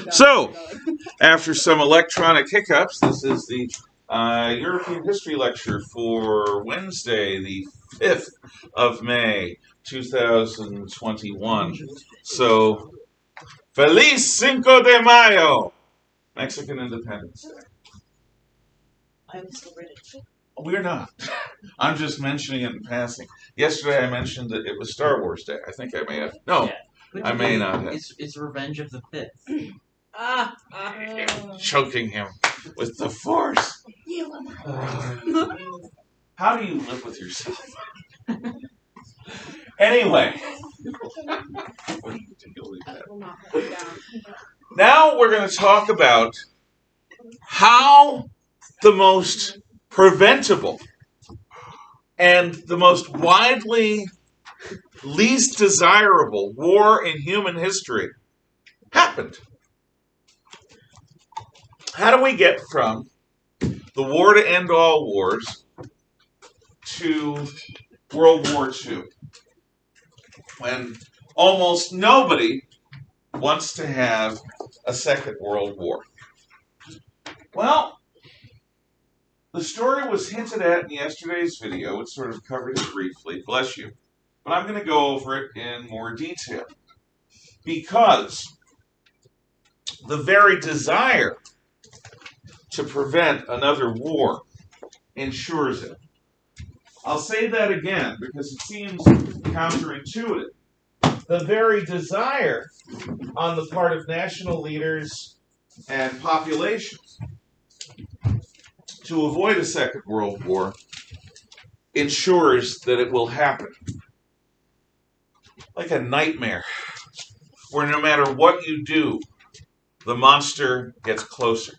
So, after some electronic hiccups, this is the European History Lecture for Wednesday, the 5th of May, 2021. So, Feliz Cinco de Mayo! Mexican Independence Day. I'm still British. We're not. I'm just mentioning it in passing. Yesterday I mentioned that it was Star Wars Day. I think I may have. No, yeah. I may not have. It's Revenge of the Fifth. Choking him with the Force. How do you live with yourself? Anyway. Now we're going to talk about how the most preventable and the most widely least desirable war in human history happened. How do we get from the war to end all wars to World War II, when almost nobody wants to have a second World War? Well, the story was hinted at in yesterday's video. It sort of covered it briefly, bless you. But I'm going to go over it in more detail, because the very desire to prevent another war ensures it. I'll say that again because it seems counterintuitive. The very desire on the part of national leaders and populations to avoid a second world war ensures that it will happen. Like a nightmare, where no matter what you do, the monster gets closer.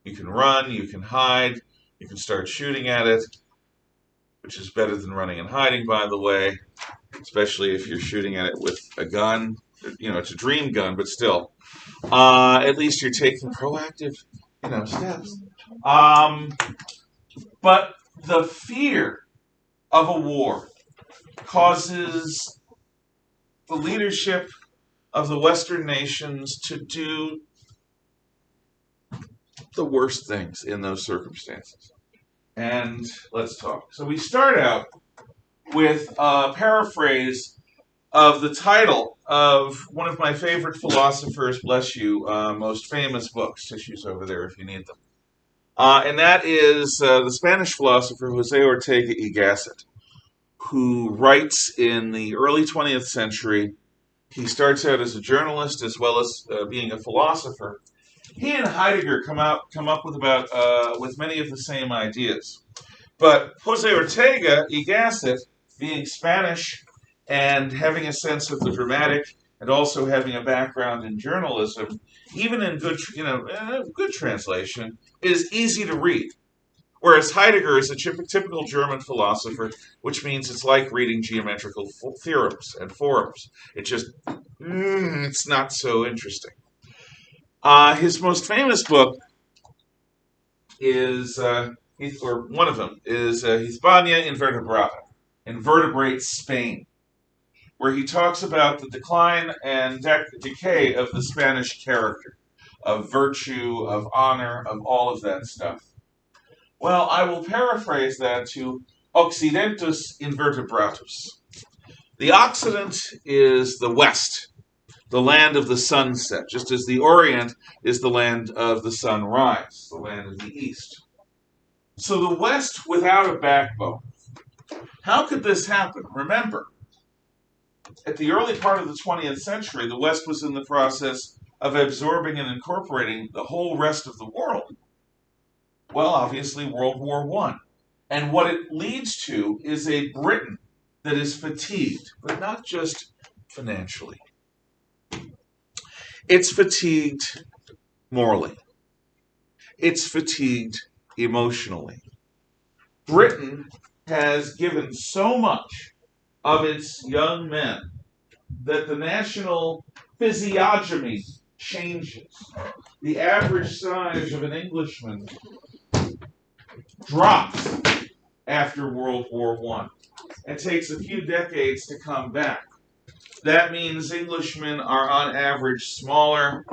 You can run, you can hide, you can start shooting at it, which is better than running and hiding, by the way, especially if you're shooting at it with a gun. You know, it's a dream gun, but still. At least you're taking proactive, steps. But the fear of a war causes the leadership of the Western nations to do the worst things in those circumstances. And let's talk. So we start out with a paraphrase of the title of one of my favorite philosophers, bless you, most famous books. Tissues over there if you need them. And that is the Spanish philosopher Jose Ortega y Gasset, who writes in the early 20th century. He starts out as a journalist as well as being a philosopher. He and Heidegger come up with many of the same ideas. But Jose Ortega y Gasset, being Spanish and having a sense of the dramatic and also having a background in journalism, even in good translation, is easy to read. Whereas Heidegger is a typical German philosopher, which means it's like reading geometrical theorems and forms. It's not so interesting. His most famous book is, one of them, is Hispania Invertibrata, Invertebrate Spain, where he talks about the decline and decay of the Spanish character, of virtue, of honor, of all of that stuff. Well, I will paraphrase that to Occidentus Invertibratus. The Occident is the West, the land of the sunset, just as the Orient is the land of the sunrise, the land of the East. So the West without a backbone. How could this happen? Remember, at the early part of the 20th century, the West was in the process of absorbing and incorporating the whole rest of the world. Well, obviously, World War I. And what it leads to is a Britain that is fatigued, but not just financially. It's fatigued morally. It's fatigued emotionally. Britain has given so much of its young men that the national physiognomy changes. The average size of an Englishman drops after World War I and takes a few decades to come back. That means Englishmen are on average smaller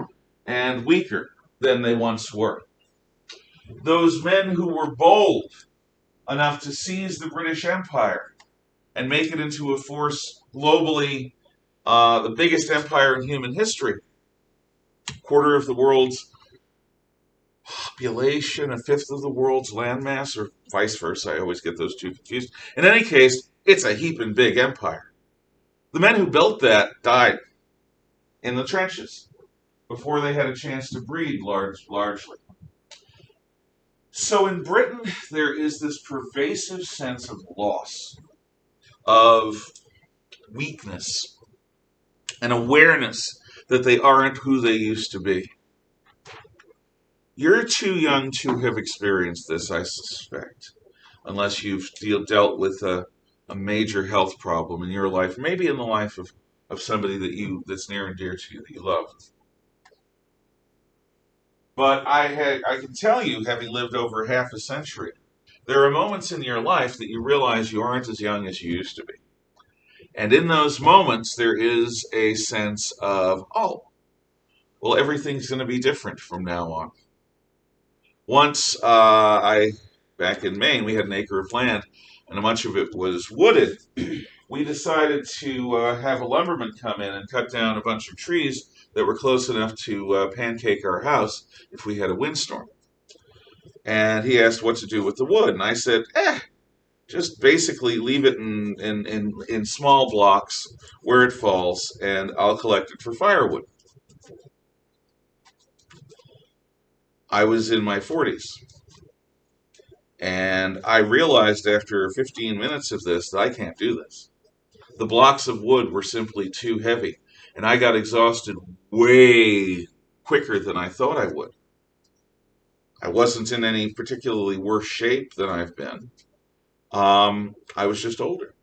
and weaker than they once were. Those men who were bold enough to seize the British Empire and make it into a force globally, the biggest empire in human history, a quarter of the world's population, a fifth of the world's landmass, or vice versa. I always get those two confused. In any case, it's a heaping big empire. The men who built that died in the trenches before they had a chance to breed largely. So in Britain, there is this pervasive sense of loss, of weakness, an awareness that they aren't who they used to be. You're too young to have experienced this, I suspect, unless you've dealt with a major health problem in your life, maybe in the life of somebody that's near and dear to you, that you love. But I can tell you, having lived over half a century, there are moments in your life that you realize you aren't as young as you used to be. And in those moments, there is a sense of, oh, well, everything's going to be different from now on. Once, back in Maine, we had an acre of land, and much of it was wooded. We decided to have a lumberman come in and cut down a bunch of trees that were close enough to pancake our house if we had a windstorm. And he asked what to do with the wood, and I said, just basically leave it in small blocks where it falls, and I'll collect it for firewood. I was in my 40s, and I realized after 15 minutes of this that I can't do this. The blocks of wood were simply too heavy, and I got exhausted way quicker than I thought I would. I wasn't in any particularly worse shape than I've been. I was just older.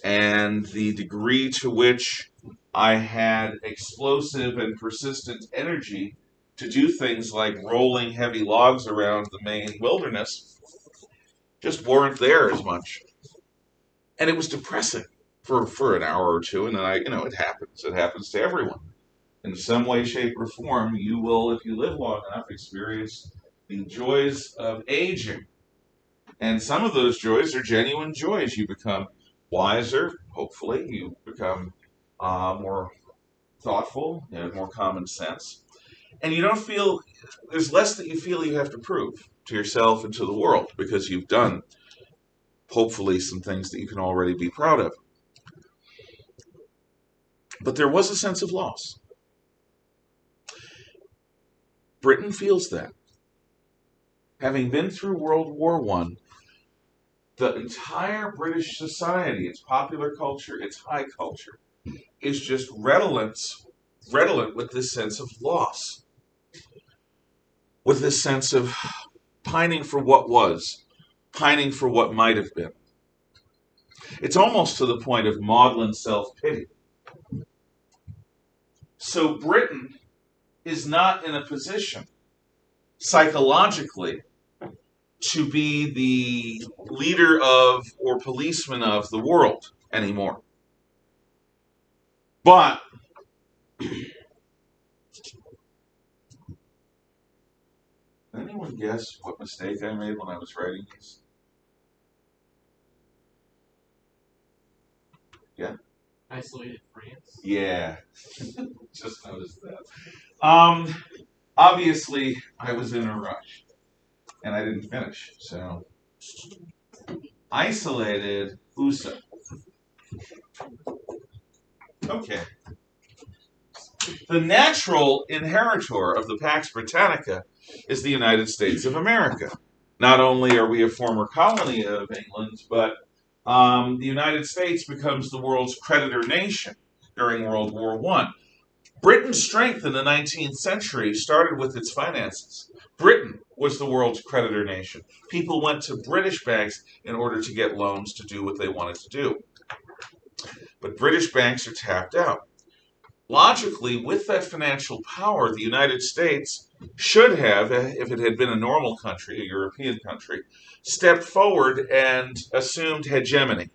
And the degree to which I had explosive and persistent energy to do things like rolling heavy logs around the Maine wilderness just weren't there as much. And it was depressing for an hour or two, and then it happens. It happens to everyone. In some way, shape, or form, you will, if you live long enough, experience the joys of aging. And some of those joys are genuine joys. You become wiser, hopefully. You become more thoughtful, more common sense. And you don't feel, there's less that you feel you have to prove to yourself and to the world because you've done, hopefully, some things that you can already be proud of. But there was a sense of loss. Britain feels that. Having been through World War I, the entire British society, its popular culture, its high culture, is just redolent with this sense of loss, with this sense of pining for what was, pining for what might have been. It's almost to the point of maudlin self-pity. So Britain is not in a position, psychologically, to be the leader of or policeman of the world anymore. But anyone guess what mistake I made when I was writing these? Yeah? Isolated France? Yeah. Just noticed that. Obviously, I was in a rush, and I didn't finish. So, isolated USA. Okay. The natural inheritor of the Pax Britannica is the United States of America. Not only are we a former colony of England, but the United States becomes the world's creditor nation during World War I. Britain's strength in the 19th century started with its finances. Britain was the world's creditor nation. People went to British banks in order to get loans to do what they wanted to do. But British banks are tapped out. Logically, with that financial power, the United States should have, if it had been a normal country, a European country, stepped forward and assumed hegemony.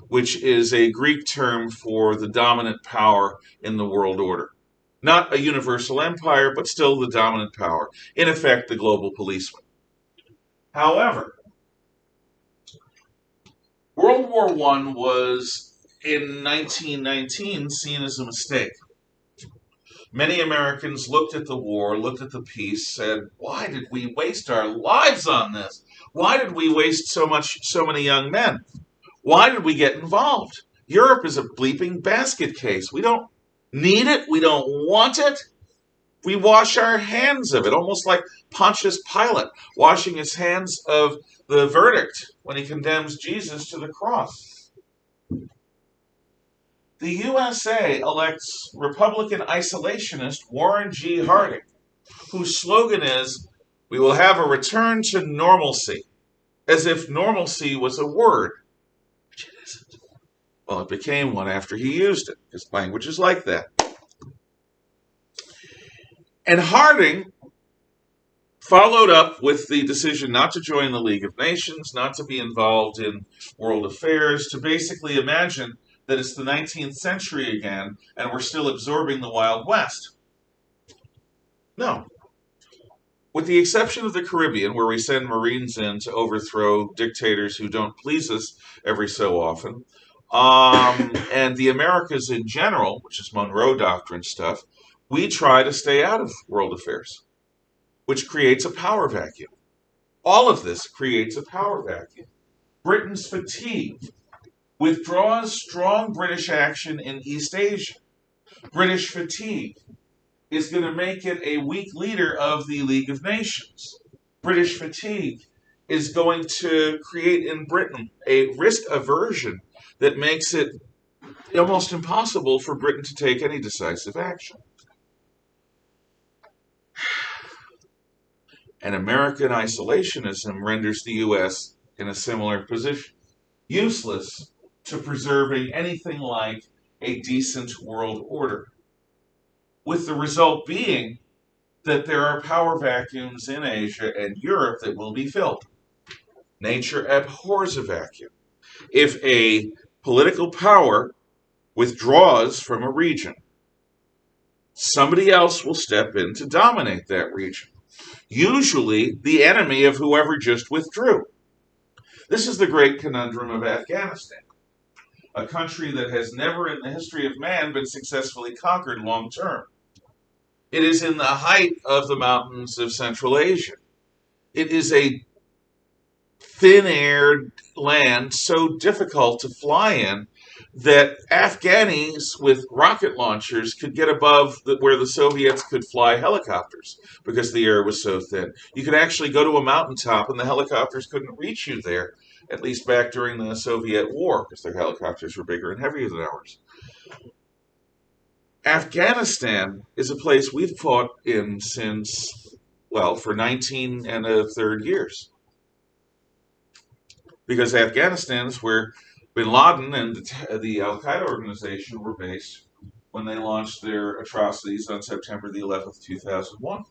which is a Greek term for the dominant power in the world order. Not a universal empire, but still the dominant power. In effect, the global policeman. However, World War I was, in 1919, seen as a mistake. Many Americans looked at the war, looked at the peace, said, why did we waste our lives on this? Why did we waste so many young men? Why did we get involved? Europe is a bleeping basket case. We don't need it. We don't want it. We wash our hands of it, almost like Pontius Pilate washing his hands of the verdict when he condemns Jesus to the cross. The USA elects Republican isolationist Warren G. Harding, whose slogan is, "We will have a return to normalcy," as if normalcy was a word, which it isn't. Well, it became one after he used it, because language is like that. And Harding followed up with the decision not to join the League of Nations, not to be involved in world affairs, to basically imagine that it's the 19th century again and we're still absorbing the Wild West. No. With the exception of the Caribbean, where we send Marines in to overthrow dictators who don't please us every so often, and the Americas in general, which is Monroe Doctrine stuff, we try to stay out of world affairs, which creates a power vacuum. All of this creates a power vacuum. Britain's fatigue withdraws strong British action in East Asia. British fatigue is going to make it a weak leader of the League of Nations. British fatigue is going to create in Britain a risk aversion that makes it almost impossible for Britain to take any decisive action. And American isolationism renders the U.S. in a similar position, useless to preserving anything like a decent world order, with the result being that there are power vacuums in Asia and Europe that will be filled. Nature abhors a vacuum. If a political power withdraws from a region, somebody else will step in to dominate that region, usually the enemy of whoever just withdrew. This is the great conundrum of Afghanistan, a country that has never in the history of man been successfully conquered long term. It is in the height of the mountains of Central Asia. It is a thin-aired land so difficult to fly in that Afghanis with rocket launchers could get above where the Soviets could fly helicopters because the air was so thin. You could actually go to a mountaintop and the helicopters couldn't reach you there, at least back during the Soviet War, because their helicopters were bigger and heavier than ours. Afghanistan is a place we've fought in since, well, for 19 and a third years. Because Afghanistan is where bin Laden and the Al-Qaeda organization were based when they launched their atrocities on September the 11th, 2001.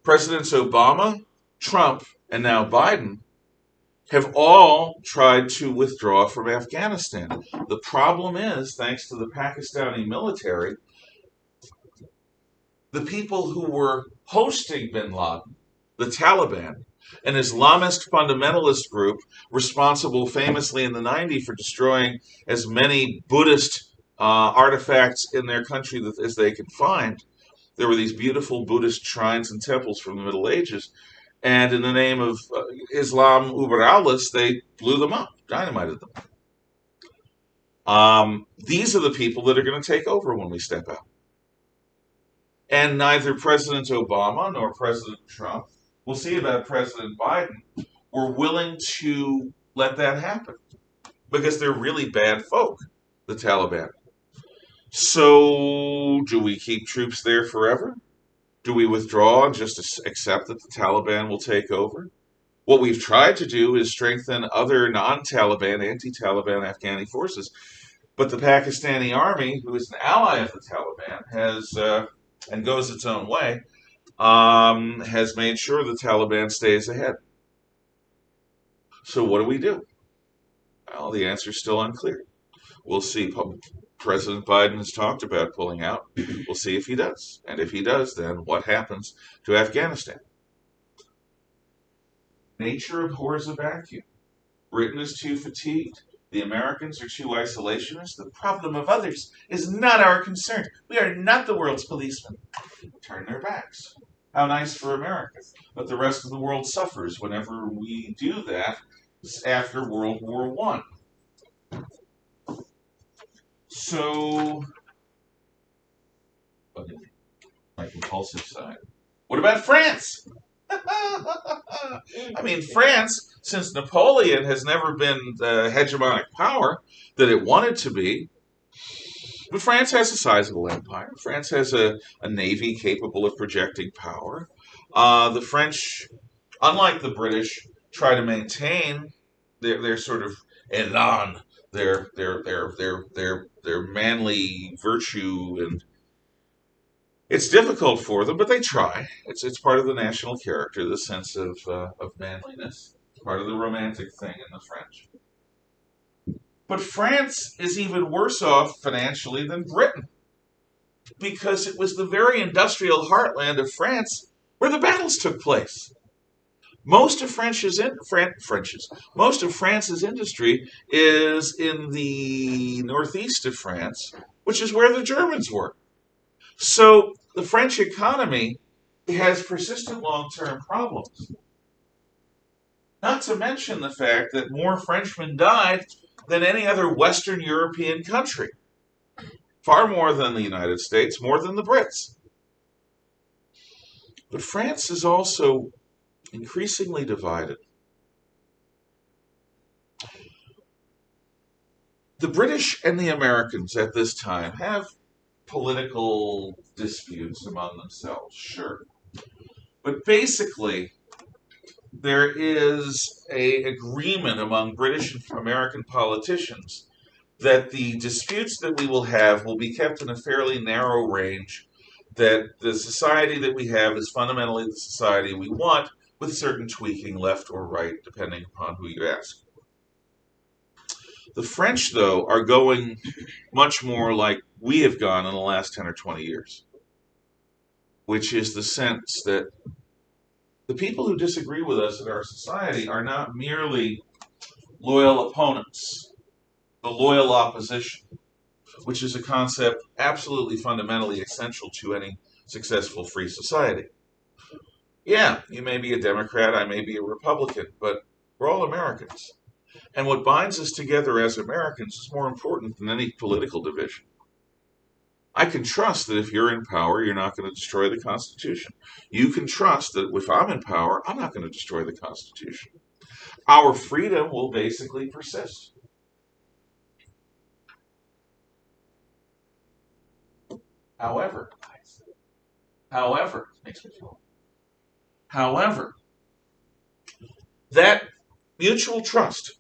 Presidents Obama, Trump, and now Biden have all tried to withdraw from Afghanistan. The problem is, thanks to the Pakistani military, the people who were hosting bin Laden, the Taliban, an Islamist fundamentalist group responsible famously in the 90s for destroying as many Buddhist artifacts in their country as they could find. There were these beautiful Buddhist shrines and temples from the Middle Ages, and in the name of Islam über alles, they blew them up, dynamited them. These are the people that are going to take over when we step out. And neither President Obama nor President Trump, we'll see about President Biden, were willing to let that happen because they're really bad folk, the Taliban. So, do we keep troops there forever? Do we withdraw and just accept that the Taliban will take over? What we've tried to do is strengthen other non-Taliban, anti-Taliban Afghani forces. But the Pakistani army, who is an ally of the Taliban, has, and goes its own way, has made sure the Taliban stays ahead. So what do? Well, the answer is still unclear. We'll see. President Biden has talked about pulling out. We'll see if he does. And if he does, then what happens to Afghanistan? Nature abhors a vacuum. Britain is too fatigued. The Americans are too isolationist. The problem of others is not our concern. We are not the world's policemen. Turn their backs. How nice for America. But the rest of the world suffers whenever we do that after World War I. So, my compulsive side. What about France? I mean, France, since Napoleon has never been the hegemonic power that it wanted to be, but France has a sizable empire. France has a navy capable of projecting power. The French, unlike the British, try to maintain their sort of elan, their manly virtue, and it's difficult for them, but they try. It's part of the national character, the sense of manliness. It's part of the romantic thing in the French. But France is even worse off financially than Britain, because it was the very industrial heartland of France where the battles took place. Most of France's industry is in the northeast of France, which is where the Germans were. So the French economy has persistent long-term problems. Not to mention the fact that more Frenchmen died than any other Western European country. Far more than the United States, more than the Brits. But France is also increasingly divided. The British and the Americans at this time have political disputes among themselves, sure. But basically, there is an agreement among British and American politicians that the disputes that we will have will be kept in a fairly narrow range, that the society that we have is fundamentally the society we want, with certain tweaking left or right, depending upon who you ask. The French, though, are going much more like we have gone in the last 10 or 20 years, which is the sense that the people who disagree with us in our society are not merely loyal opponents, the loyal opposition, which is a concept absolutely fundamentally essential to any successful free society. Yeah, you may be a Democrat, I may be a Republican, but we're all Americans. And what binds us together as Americans is more important than any political division. I can trust that if you're in power, you're not going to destroy the Constitution. You can trust that if I'm in power, I'm not going to destroy the Constitution. Our freedom will basically persist. However, that mutual trust,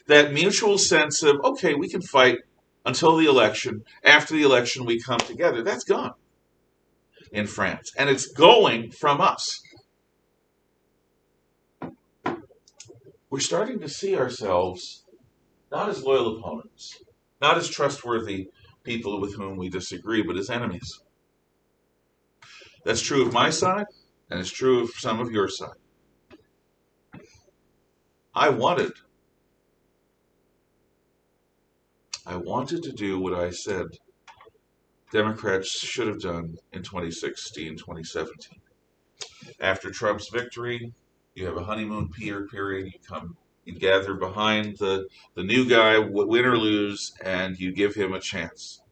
that mutual sense of, okay, we can fight until the election, after the election we come together, that's gone in France. And it's going from us. We're starting to see ourselves not as loyal opponents, not as trustworthy people with whom we disagree, but as enemies. That's true of my side, and it's true of some of your side. I wanted to do what I said Democrats should have done in 2016, 2017. After Trump's victory, you have a honeymoon period. You gather behind the new guy, win or lose, and you give him a chance.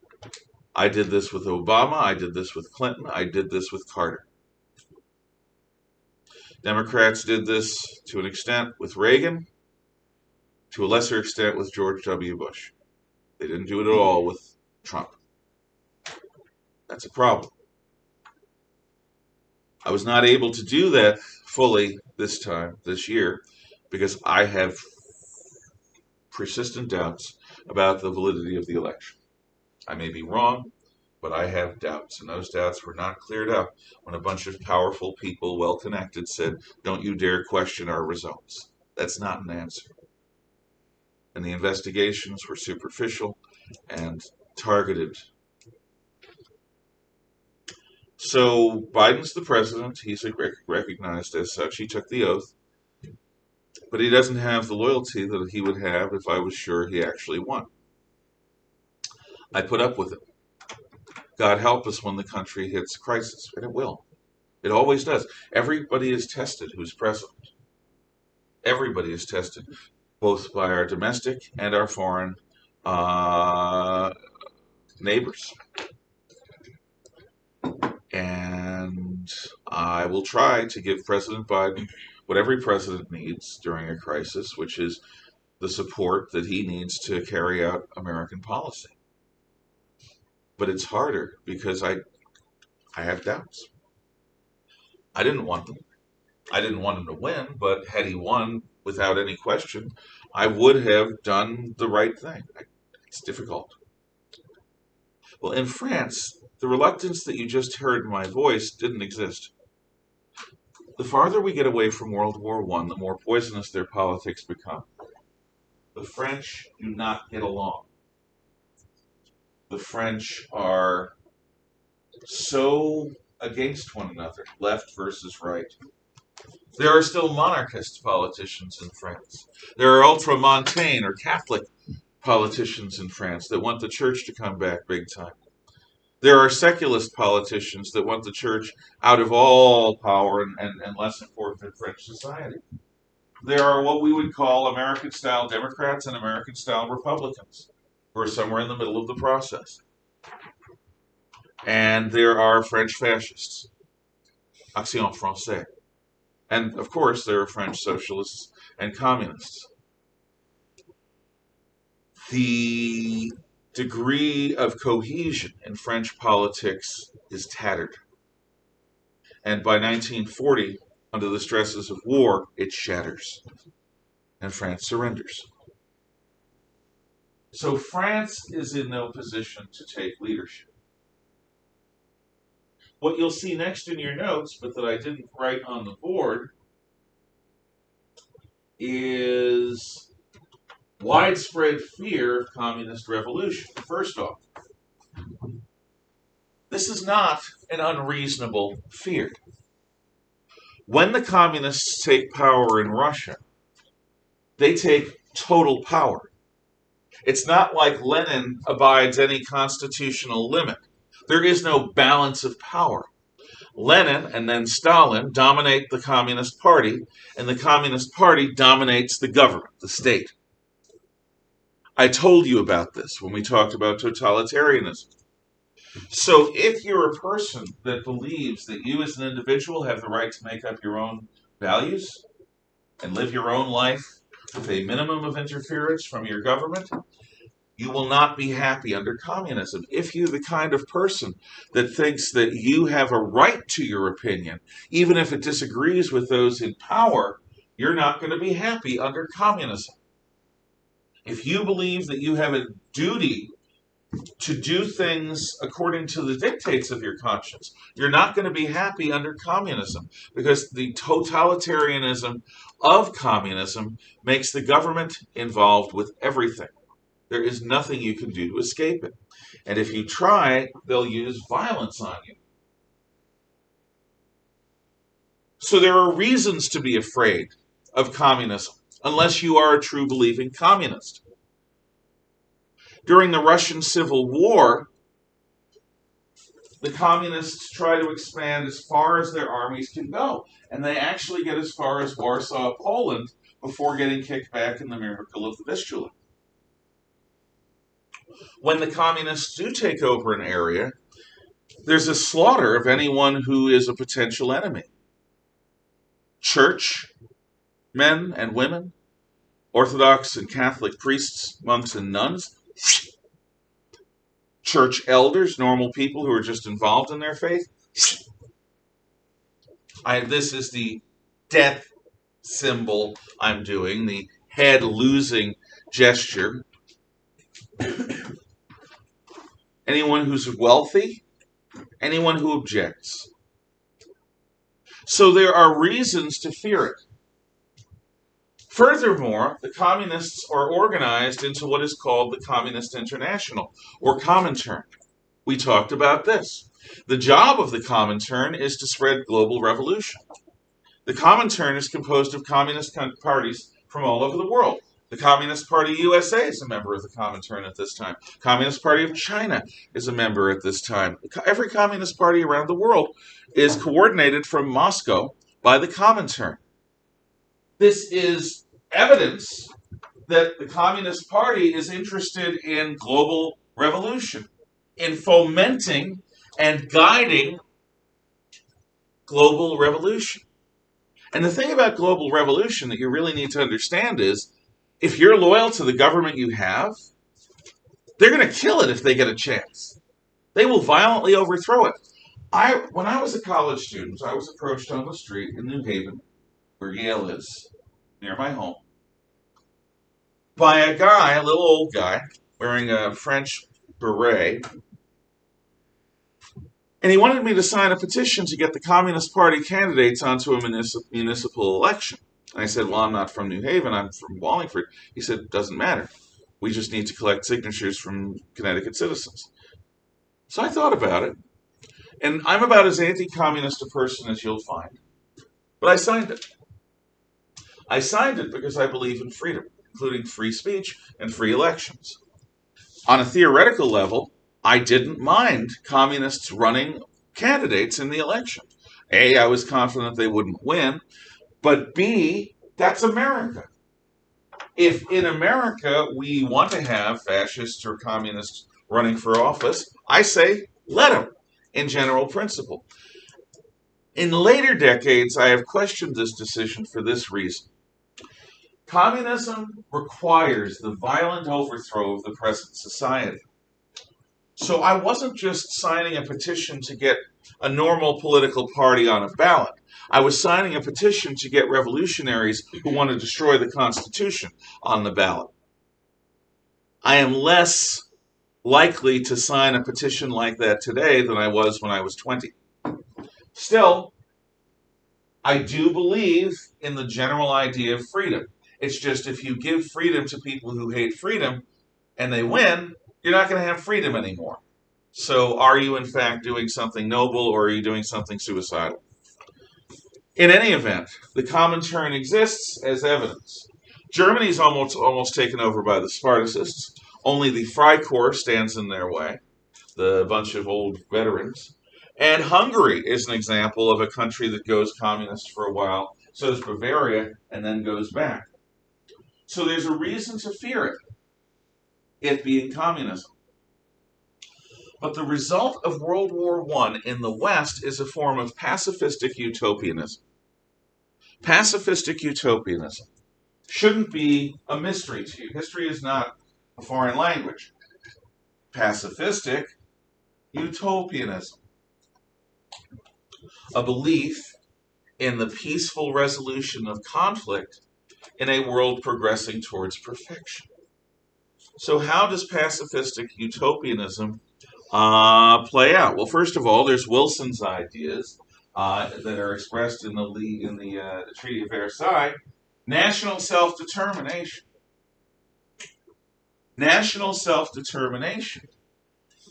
I did this with Obama. I did this with Clinton. I did this with Carter. Democrats did this to an extent with Reagan, to a lesser extent with George W. Bush. They didn't do it at all with Trump. That's a problem. I was not able to do that fully this year, because I have persistent doubts about the validity of the election. I may be wrong, but I have doubts, and those doubts were not cleared up when a bunch of powerful people, well-connected, said, don't you dare question our results. That's not an answer. and the investigations were superficial and targeted. So Biden's the president. He's recognized as such. He took the oath. But he doesn't have the loyalty that he would have if I was sure he actually won. I put up with it. God help us when the country hits crisis, and it will. It always does. Everybody is tested who's president. Everybody is tested, both by our domestic and our foreign neighbors. And I will try to give President Biden what every president needs during a crisis, which is the support that he needs to carry out American policy. But it's harder because I have doubts. I didn't want them. I didn't want him to win, but had he won without any question, I would have done the right thing. It's difficult. Well, in France, the reluctance that you just heard in my voice didn't exist. The farther we get away from World War I, the more poisonous their politics become. The French do not get along. The French are so against one another, left versus right. There are still monarchist politicians in France. There are ultramontane or Catholic politicians in France that want the church to come back big time. There are secularist politicians that want the church out of all power and less important in French society. There are what we would call American-style Democrats and American-style Republicans, who are somewhere in the middle of the process. And there are French fascists, Action Française. And, of course, there are French socialists and communists. The degree of cohesion in French politics is tattered. And by 1940, under the stresses of war, it shatters. And France surrenders. So France is in no position to take leadership. What you'll see next in your notes, but that I didn't write on the board, is widespread fear of communist revolution. First off, this is not an unreasonable fear. When the communists take power in Russia, they take total power. It's not like Lenin abides any constitutional limit. There is no balance of power. Lenin and then Stalin dominate the Communist Party, and the Communist Party dominates the government, the state. I told you about this when we talked about totalitarianism. So if you're a person that believes that you as an individual have the right to make up your own values and live your own life with a minimum of interference from your government, you will not be happy under communism. If you're the kind of person that thinks that you have a right to your opinion, even if it disagrees with those in power, you're not going to be happy under communism. If you believe that you have a duty to do things according to the dictates of your conscience, you're not going to be happy under communism, because the totalitarianism of communism makes the government involved with everything. There is nothing you can do to escape it. And if you try, they'll use violence on you. So there are reasons to be afraid of communism, unless you are a true believing communist. During the Russian Civil War, the communists try to expand as far as their armies can go. And they actually get as far as Warsaw, Poland, before getting kicked back in the miracle of the Vistula. When the communists do take over an area, there's a slaughter of anyone who is a potential enemy. Church, men and women, Orthodox and Catholic priests, monks and nuns, church elders, normal people who are just involved in their faith. This is the death symbol I'm doing, the head losing gesture. Anyone who's wealthy, anyone who objects. So there are reasons to fear it. Furthermore, the communists are organized into what is called the Communist International, or Comintern. We talked about this. The job of the Comintern is to spread global revolution. The Comintern is composed of communist parties from all over the world. The Communist Party USA is a member of the Comintern at this time. Communist Party of China is a member at this time. Every communist party around the world is coordinated from Moscow by the Comintern. This is evidence that the Communist Party is interested in global revolution, in fomenting and guiding global revolution. And the thing about global revolution that you really need to understand is, if you're loyal to the government you have, they're going to kill it if they get a chance. They will violently overthrow it. When I was a college student, I was approached on the street in New Haven, where Yale is, near my home, by a guy, a little old guy, wearing a French beret. And he wanted me to sign a petition to get the Communist Party candidates onto a municipal election. And I said, well, I'm not from New Haven, I'm from Wallingford. He said, doesn't matter. We just need to collect signatures from Connecticut citizens. So I thought about it. And I'm about as anti-communist a person as you'll find. But I signed it. I signed it because I believe in freedom, including free speech and free elections. On a theoretical level, I didn't mind communists running candidates in the election. A, I was confident they wouldn't win, but B, that's America. If in America we want to have fascists or communists running for office, I say let them, in general principle. In later decades, I have questioned this decision for this reason. Communism requires the violent overthrow of the present society. So I wasn't just signing a petition to get a normal political party on a ballot. I was signing a petition to get revolutionaries who want to destroy the Constitution on the ballot. I am less likely to sign a petition like that today than I was when I was 20. Still, I do believe in the general idea of freedom. It's just if you give freedom to people who hate freedom and they win, you're not going to have freedom anymore. So are you in fact doing something noble, or are you doing something suicidal? In any event, the Comintern exists as evidence. Germany's almost taken over by the Spartacists. Only the Freikorps stands in their way, the bunch of old veterans. And Hungary is an example of a country that goes communist for a while. So does Bavaria, and then goes back. So there's a reason to fear it being communism. But the result of World War I in the West is a form of pacifistic utopianism. Pacifistic utopianism shouldn't be a mystery to you. History is not a foreign language. Pacifistic utopianism. A belief in the peaceful resolution of conflict in a world progressing towards perfection. So how does pacifistic utopianism play out? Well, first of all, there's Wilson's ideas that are expressed in the Treaty of Versailles. National self-determination. National self-determination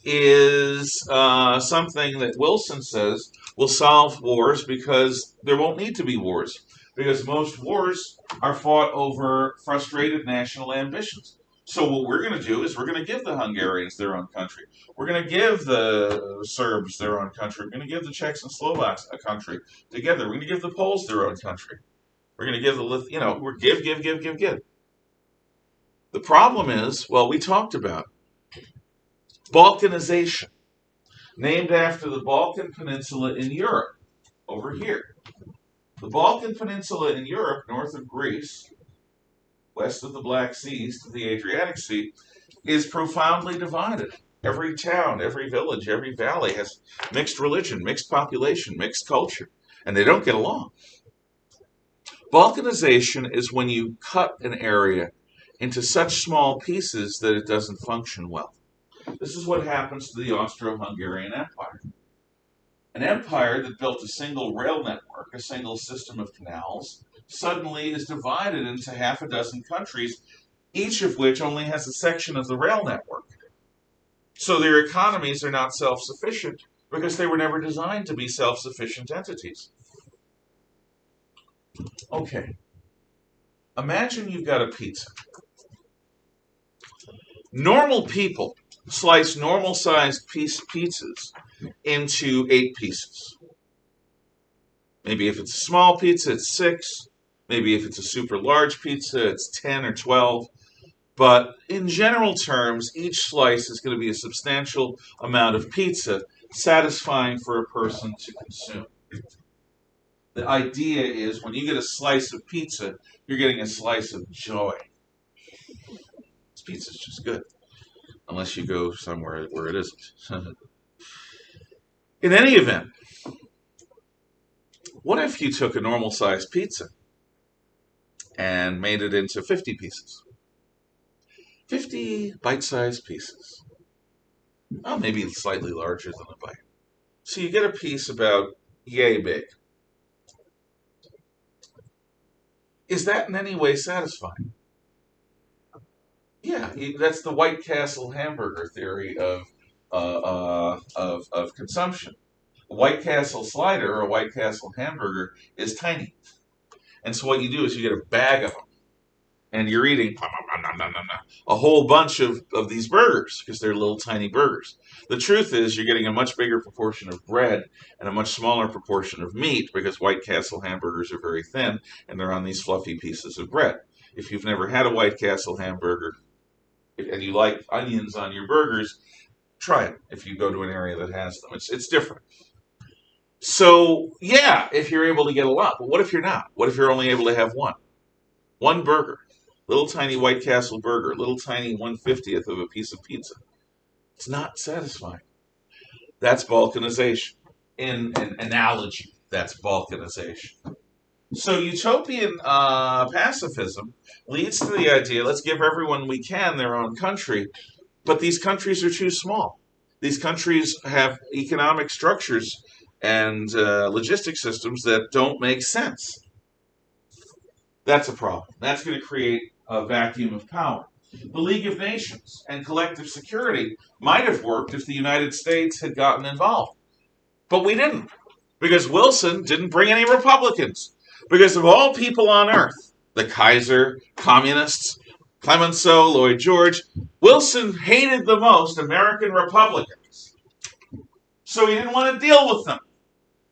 is something that Wilson says will solve wars because there won't need to be wars. Because most wars are fought over frustrated national ambitions. So what we're going to do is we're going to give the Hungarians their own country. We're going to give the Serbs their own country. We're going to give the Czechs and Slovaks a country together. We're going to give the Poles their own country. We're going to give we're give. The problem is, well, we talked about Balkanization, named after the Balkan Peninsula in Europe, over here. The Balkan Peninsula in Europe, north of Greece, west of the Black Sea, east of the Adriatic Sea, is profoundly divided. Every town, every village, every valley has mixed religion, mixed population, mixed culture, and they don't get along. Balkanization is when you cut an area into such small pieces that it doesn't function well. This is what happens to the Austro-Hungarian Empire. An empire that built a single rail network, a single system of canals, suddenly is divided into half a dozen countries, each of which only has a section of the rail network. So their economies are not self-sufficient because they were never designed to be self-sufficient entities. Okay, imagine you've got a pizza. Normal people slice normal-sized pizzas into 8 pieces. Maybe if it's a small pizza, it's 6. Maybe if it's a super large pizza, it's 10 or 12. But in general terms, each slice is going to be a substantial amount of pizza, satisfying for a person to consume. The idea is when you get a slice of pizza, you're getting a slice of joy. This pizza's just good, unless you go somewhere where it isn't. In any event, what if you took a normal-sized pizza and made it into 50 pieces? 50 bite-sized pieces. Well, maybe slightly larger than a bite. So you get a piece about yay big. Is that in any way satisfying? Yeah, that's the White Castle hamburger theory of consumption. A White Castle slider or a White Castle hamburger is tiny. And so what you do is you get a bag of them. And you're eating a whole bunch of these burgers because they're little tiny burgers. The truth is you're getting a much bigger proportion of bread and a much smaller proportion of meat because White Castle hamburgers are very thin and they're on these fluffy pieces of bread. If you've never had a White Castle hamburger and you like onions on your burgers, try it if you go to an area that has them. It's different. So, yeah, if you're able to get a lot. But what if you're not? What if you're only able to have one? One burger. Little tiny White Castle burger, little tiny 1/50th of a piece of pizza. It's not satisfying. That's balkanization. In an analogy, that's balkanization. So utopian pacifism leads to the idea, let's give everyone we can their own country, but these countries are too small. These countries have economic structures and logistic systems that don't make sense. That's a problem. That's going to create a vacuum of power. The League of Nations and collective security might have worked if the United States had gotten involved. But we didn't. Because Wilson didn't bring any Republicans. Because of all people on earth, the Kaiser, communists, Clemenceau, Lloyd George, Wilson hated the most American Republicans. So he didn't want to deal with them.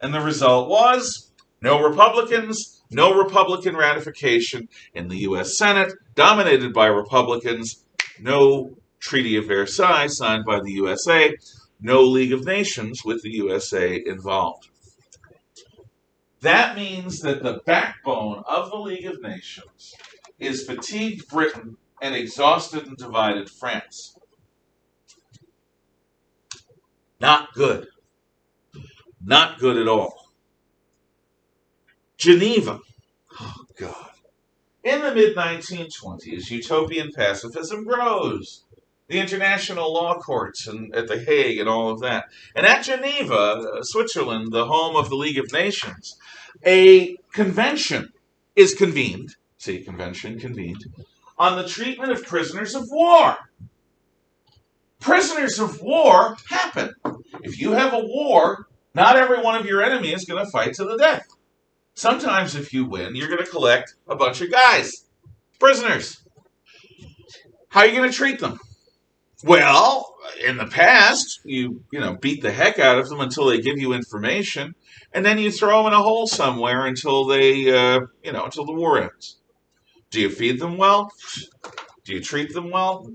And the result was no Republicans, no Republican ratification in the U.S. Senate, dominated by Republicans, no Treaty of Versailles signed by the USA, no League of Nations with the USA involved. That means that the backbone of the League of Nations is fatigued Britain and exhausted and divided France. Not good. Not good at all. Geneva. Oh, God. In the mid-1920s, utopian pacifism grows. The international law courts and at The Hague and all of that. And at Geneva, Switzerland, the home of the League of Nations, a convention is convened, see, convention convened, on the treatment of prisoners of war. Prisoners of war happen. If you have a war, not every one of your enemies is going to fight to the death. Sometimes if you win, you're going to collect a bunch of guys, prisoners. How are you going to treat them? Well, in the past, you beat the heck out of them until they give you information, and then you throw them in a hole somewhere until they, until the war ends. Do you feed them well? Do you treat them well?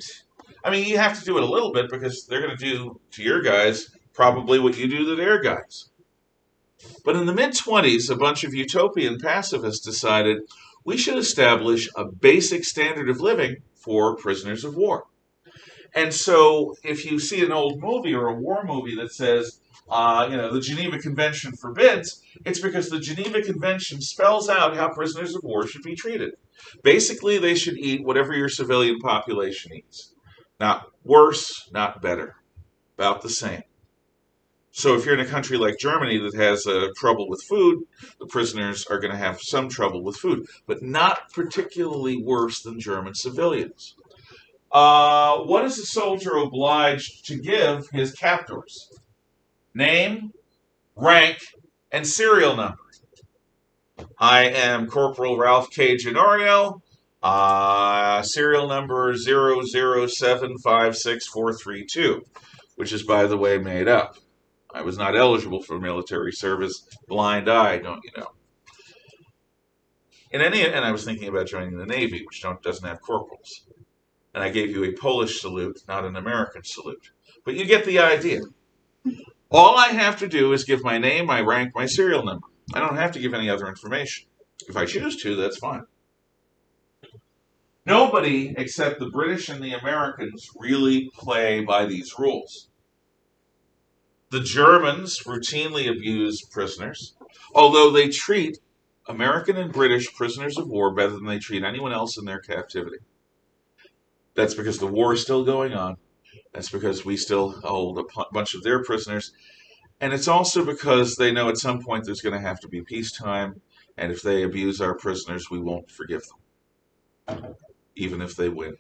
I mean, you have to do it a little bit because they're going to do to your guys probably what you do to their guys. But in the mid-20s, a bunch of utopian pacifists decided we should establish a basic standard of living for prisoners of war. And so if you see an old movie or a war movie that says, the Geneva Convention forbids, it's because the Geneva Convention spells out how prisoners of war should be treated. Basically, they should eat whatever your civilian population eats. Not worse, not better. About the same. So if you're in a country like Germany that has trouble with food, the prisoners are going to have some trouble with food, but not particularly worse than German civilians. What is a soldier obliged to give his captors? Name, rank, and serial number. I am Corporal Ralph K. Genorio, serial number 007564432, which is, by the way, made up. I was not eligible for military service. Blind eye, don't you know? And I was thinking about joining the Navy, which doesn't have corporals. And I gave you a Polish salute, not an American salute. But you get the idea. All I have to do is give my name, my rank, my serial number. I don't have to give any other information. If I choose to, that's fine. Nobody except the British and the Americans really play by these rules. The Germans routinely abuse prisoners, although they treat American and British prisoners of war better than they treat anyone else in their captivity. That's because the war is still going on. That's because we still hold a bunch of their prisoners. And it's also because they know at some point there's going to have to be peacetime, and if they abuse our prisoners, we won't forgive them, even if they win.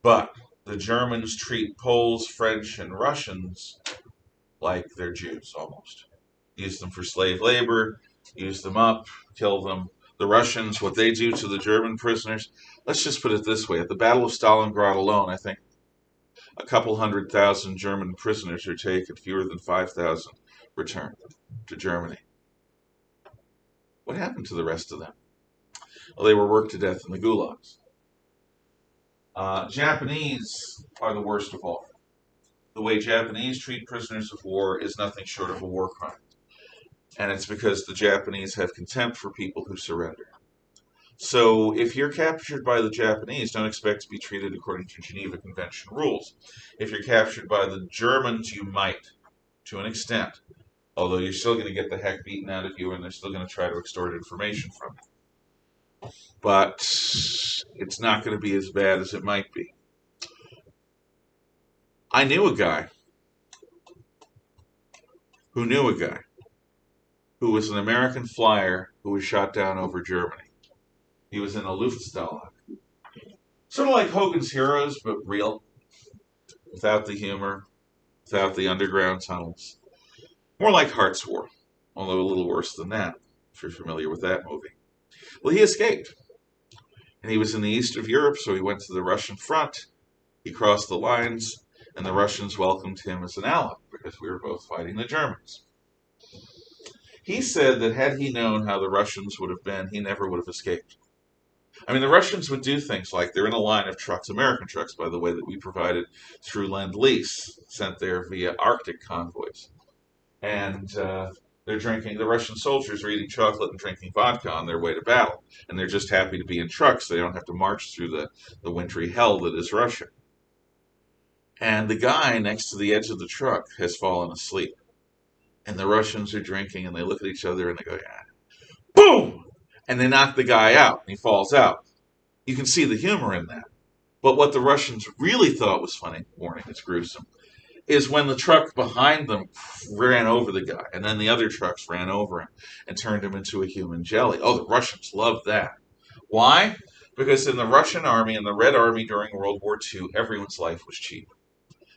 But the Germans treat Poles, French, and Russians like they're Jews, almost. Use them for slave labor, use them up, kill them. The Russians, what they do to the German prisoners, let's just put it this way. At the Battle of Stalingrad alone, I think a couple 100,000 German prisoners are taken, fewer than 5,000 returned to Germany. What happened to the rest of them? Well, they were worked to death in the gulags. Japanese are the worst of all. The way Japanese treat prisoners of war is nothing short of a war crime. And it's because the Japanese have contempt for people who surrender. So if you're captured by the Japanese, don't expect to be treated according to Geneva Convention rules. If you're captured by the Germans, you might, to an extent. Although you're still going to get the heck beaten out of you, and they're still going to try to extort information from you. But it's not going to be as bad as it might be. I knew a guy who knew a guy who was an American flyer who was shot down over Germany. He was in a Luftstalag. Sort of like Hogan's Heroes, but real. Without the humor, without the underground tunnels. More like Hart's War, although a little worse than that, if you're familiar with that movie. Well, he escaped. And he was in the east of Europe, so he went to the Russian front. He crossed the lines, and the Russians welcomed him as an ally, because we were both fighting the Germans. He said that had he known how the Russians would have been, he never would have escaped. I mean, the Russians would do things like they're in a line of trucks, American trucks, by the way, that we provided through Lend-Lease, sent there via Arctic convoys. And they're drinking, the Russian soldiers are eating chocolate and drinking vodka on their way to battle. And they're just happy to be in trucks. They don't have to march through the wintry hell that is Russia. And the guy next to the edge of the truck has fallen asleep. And the Russians are drinking, and they look at each other, and they go, yeah. Boom! And they knock the guy out, and he falls out. You can see the humor in that. But what the Russians really thought was funny, warning, it's gruesome, is when the truck behind them ran over the guy, and then the other trucks ran over him and turned him into a human jelly. Oh, the Russians loved that. Why? Because in the Russian army and the Red Army during World War II, everyone's life was cheap.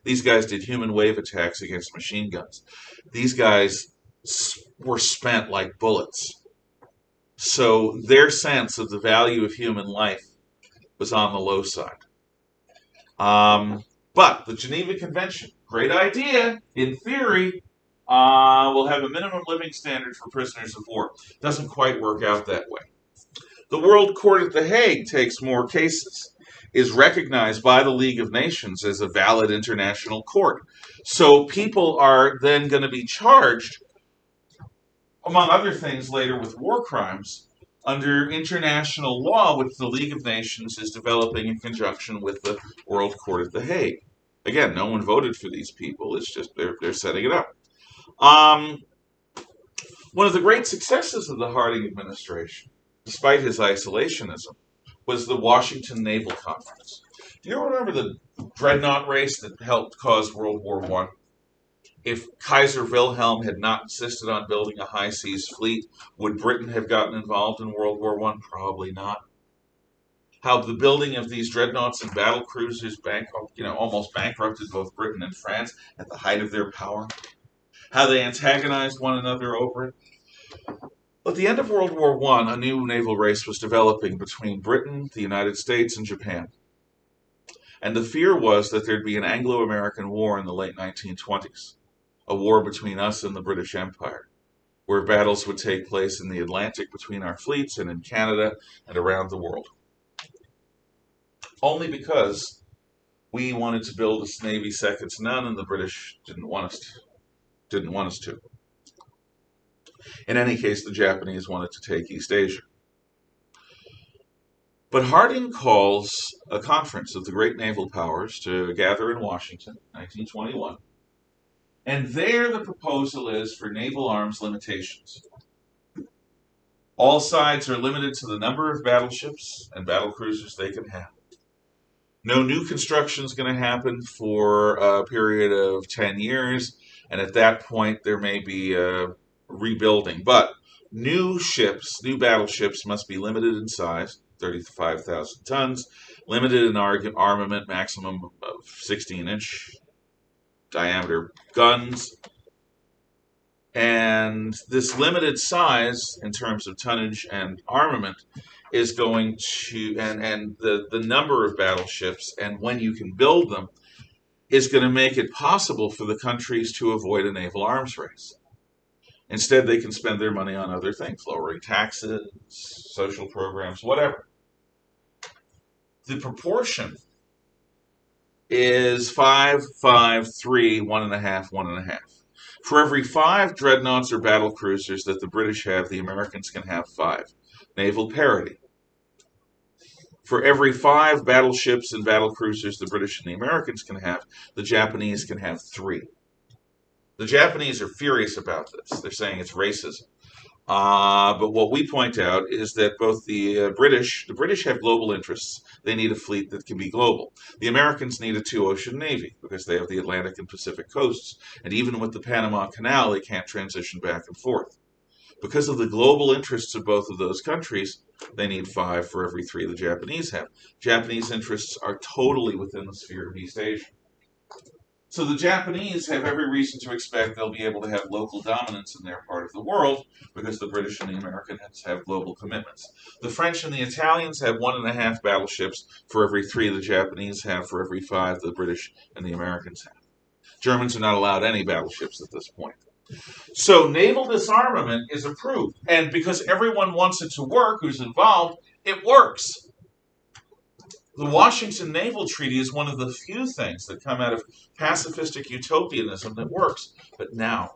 These guys did human wave attacks against machine guns. These guys were spent like bullets. So their sense of the value of human life was on the low side. But the Geneva Convention, great idea, in theory, will have a minimum living standard for prisoners of war. Doesn't quite work out that way. The World Court at The Hague takes more cases, is recognized by the League of Nations as a valid international court. So people are then going to be charged, among other things later, with war crimes under international law, which the League of Nations is developing in conjunction with the World Court at The Hague. Again, no one voted for these people. It's just they're setting it up. One of the great successes of the Harding administration, despite his isolationism, was the Washington Naval Conference. Do you remember the dreadnought race that helped cause World War I? If Kaiser Wilhelm had not insisted on building a high seas fleet, would Britain have gotten involved in World War I? Probably not. How the building of these dreadnoughts and battle cruisers almost bankrupted both Britain and France at the height of their power. How they antagonized one another over it. At the end of World War I, a new naval race was developing between Britain, the United States, and Japan. And the fear was that there'd be an Anglo-American war in the late 1920s, a war between us and the British Empire, where battles would take place in the Atlantic between our fleets and in Canada and around the world. Only because we wanted to build a navy second to none and the British didn't want us to. In any case, the Japanese wanted to take East Asia. But Harding calls a conference of the great naval powers to gather in Washington, 1921, and there the proposal is for naval arms limitations. All sides are limited to the number of battleships and battlecruisers they can have. No new construction is going to happen for a period of 10 years, and at that point there may be rebuilding. But new battleships must be limited in size, 35,000 tons, limited in armament, maximum of 16-inch diameter guns. And this limited size in terms of tonnage and armament is going to, and the number of battleships and when you can build them is going to make it possible for the countries to avoid a naval arms race. Instead, they can spend their money on other things, lowering taxes, social programs, whatever. The proportion is 5, 5, 3, 1.5, 1.5. For every 5 dreadnoughts or battle cruisers that the British have, the Americans can have 5. Naval parity. For every 5 battleships and battle cruisers the British and the Americans can have, the Japanese can have 3. The Japanese are furious about this. They're saying it's racism. But what we point out is that both the British have global interests. They need a fleet that can be global. The Americans need a 2-ocean navy because they have the Atlantic and Pacific coasts. And even with the Panama Canal, they can't transition back and forth. Because of the global interests of both of those countries, they need 5 for every 3 the Japanese have. Japanese interests are totally within the sphere of East Asia. So the Japanese have every reason to expect they'll be able to have local dominance in their part of the world because the British and the Americans have global commitments. The French and the Italians have 1.5 battleships for every 3 the Japanese have for every 5 the British and the Americans have. Germans are not allowed any battleships at this point. So naval disarmament is approved. And because everyone wants it to work who's involved, it works. The Washington Naval Treaty is one of the few things that come out of pacifistic utopianism that works. But now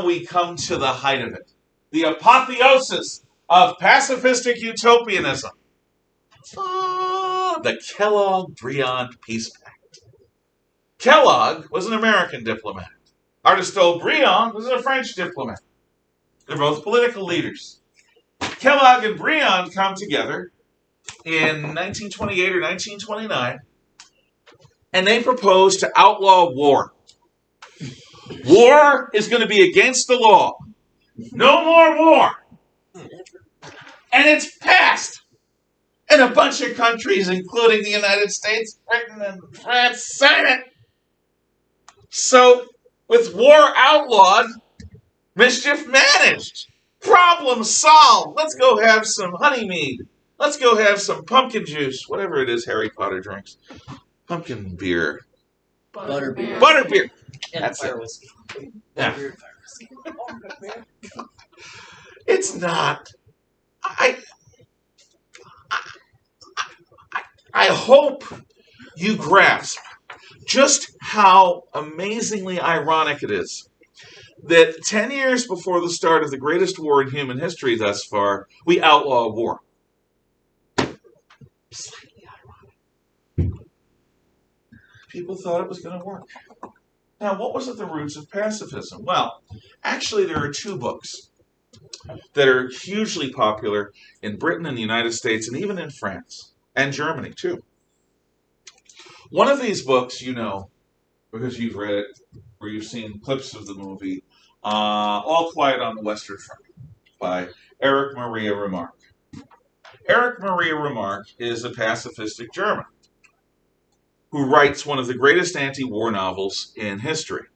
we come to the height of it. The apotheosis of pacifistic utopianism. The Kellogg-Briand Peace Pact. Kellogg was an American diplomat. Aristide-Briand was a French diplomat. They're both political leaders. Kellogg and Briand come together in 1928 or 1929, and they propose to outlaw war. War is going to be against the law. No more war. And it's passed. And a bunch of countries, including the United States, Britain, and France, sign it. So, with war outlawed, mischief managed. Problem solved. Let's go have some honeymead. Let's go have some pumpkin juice, whatever it is Harry Potter drinks. Pumpkin beer. Butterbeer. Butterbeer. And That's fire it. whiskey. Yeah. Beer and fire whiskey. It's not. I hope you grasp just how amazingly ironic it is that 10 years before the start of the greatest war in human history thus far, we outlaw war. Slightly ironic. People thought it was going to work. Now, what was at the roots of pacifism? Well, actually, there are 2 books that are hugely popular in Britain and the United States and even in France and Germany, too. One of these books, you know, because you've read it or you've seen clips of the movie, All Quiet on the Western Front by Erich Maria Remarque. Erich Maria Remarque is a pacifistic German who writes one of the greatest anti-war novels in history.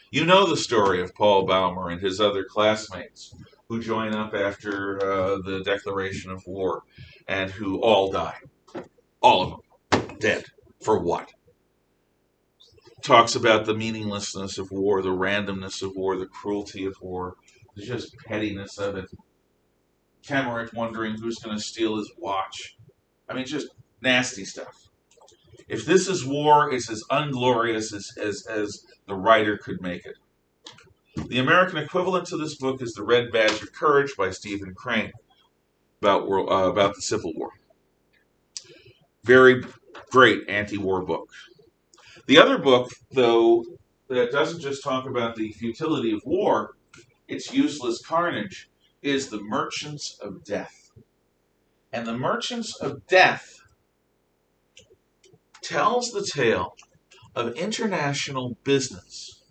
You know the story of Paul Baumer and his other classmates who join up after the declaration of war and who all die. All of them. Dead. For what? Talks about the meaninglessness of war, the randomness of war, the cruelty of war, the just pettiness of it. Kemmerich wondering who's going to steal his watch. I mean, just nasty stuff. If this is war, it's as unglorious as the writer could make it. The American equivalent to this book is The Red Badge of Courage by Stephen Crane about the Civil War. Very great anti-war book. The other book, though, that doesn't just talk about the futility of war, its useless carnage, is The Merchants of Death. And The Merchants of Death tells the tale of international business,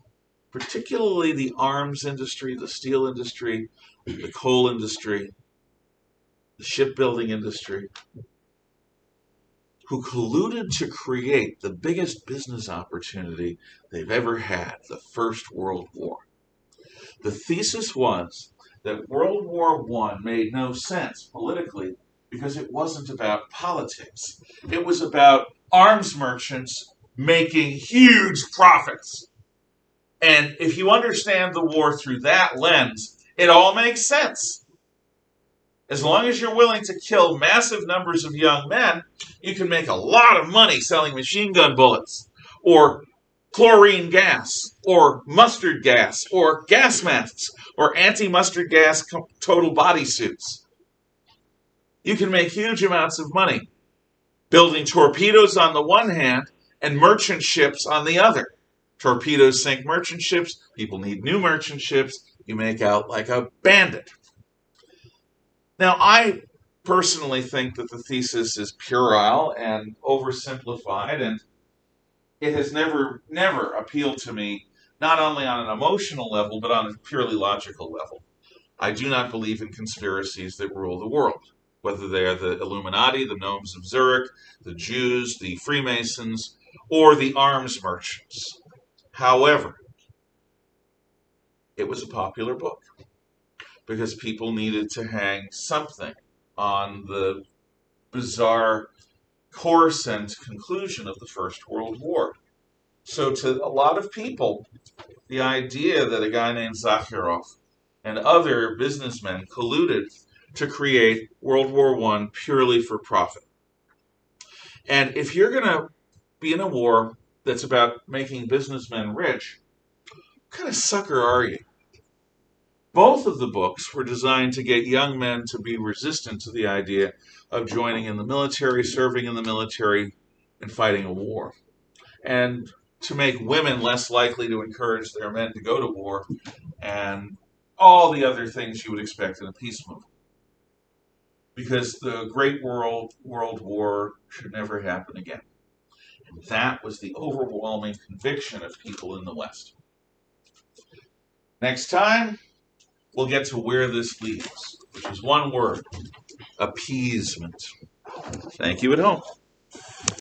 particularly the arms industry, the steel industry, the coal industry, the shipbuilding industry, who colluded to create the biggest business opportunity they've ever had, the First World War. The thesis was that World War I made no sense politically because it wasn't about politics. It was about arms merchants making huge profits. And if you understand the war through that lens, it all makes sense. As long as you're willing to kill massive numbers of young men, you can make a lot of money selling machine gun bullets, or chlorine gas, or mustard gas, or gas masks, or anti-mustard gas total body suits. You can make huge amounts of money building torpedoes on the one hand and merchant ships on the other. Torpedoes sink merchant ships. People need new merchant ships. You make out like a bandit. Now, I personally think that the thesis is puerile and oversimplified, and it has never appealed to me, not only on an emotional level, but on a purely logical level. I do not believe in conspiracies that rule the world, whether they are the Illuminati, the Gnomes of Zurich, the Jews, the Freemasons, or the arms merchants. However, it was a popular book because people needed to hang something on the bizarre course and conclusion of the First World War. So to a lot of people, the idea that a guy named Zakharov and other businessmen colluded to create World War I purely for profit. And if you're going to be in a war that's about making businessmen rich, what kind of sucker are you? Both of the books were designed to get young men to be resistant to the idea of joining in the military, serving in the military, and fighting a war. And to make women less likely to encourage their men to go to war, and all the other things you would expect in a peace movement. Because the Great World War should never happen again. And that was the overwhelming conviction of people in the West. Next time, we'll get to where this leads, which is one word: appeasement. Thank you at home.